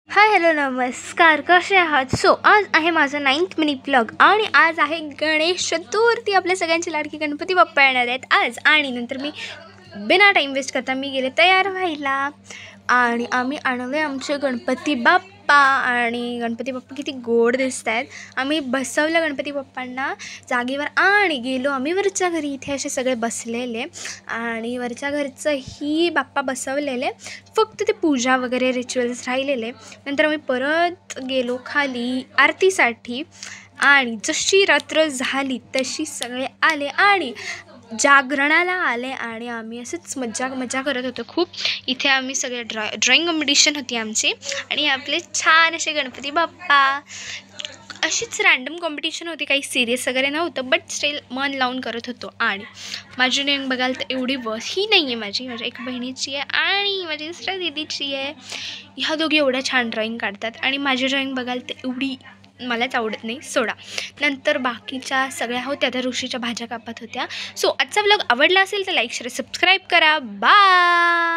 Hi hello नमस्कार, कसे आहात? सो आज आहे माझं 9th मिनी ब्लॉग आणि आज आहे गणेश चतुर्थी. आपल्या सगळ्यांची लाडकी गणपती बाप्पा येणार आहेत आज. आणि नंतर मी बिना टाईम वेस्ट करता मी गेले तयार व्हायला आणि आम्ही आणले आमचे गणपती बाप्पा. आणि गणपती बाप्पा किती गोड दिसत आहेत. आम्ही बसवलं गणपती बाप्पांना जागेवर आणि गेलो आम्ही वरच्या घरी. इथे असे सगळे बसलेले आणि वरच्या घरचंही बाप्पा बसवलेले, फक्त ते पूजा वगैरे रिच्युअल्स राहिलेले. नंतर आम्ही परत गेलो खाली आरतीसाठी आणि जशी रात्र झाली तशी सगळे आले आणि जागरणाला आले आणि आम्ही असंच मजा करत होतो खूप. इथे आम्ही सगळे ड्रॉइंग कॉम्पिटिशन होती आमची आणि आपले छान असे गणपती बाप्पा. अशीच रँडम कॉम्पिटिशन होती, काही सिरियस वगैरे नव्हतं, बट स्टील मन लावून करत होतो. आणि माझी ड्रॉइंग बघाल तर एवढी ही नाही आहे माझ्या एक बहिणीची आहे आणि माझी दुसऱ्या दीदीची आहे. ह्या दोघी एवढ्या छान ड्रॉइंग काढतात आणि माझी ड्रॉइंग बघाल तर एवढी मलाच आवडत नाही, सोडा. नंतर बाकीच्या सगळ्या होत्या त्या ऋषीच्या भाज्या कापत होत्या. सो आजचा व्लॉग आवडला असेल तर लाईक शेअर सबस्क्राईब करा. बाय.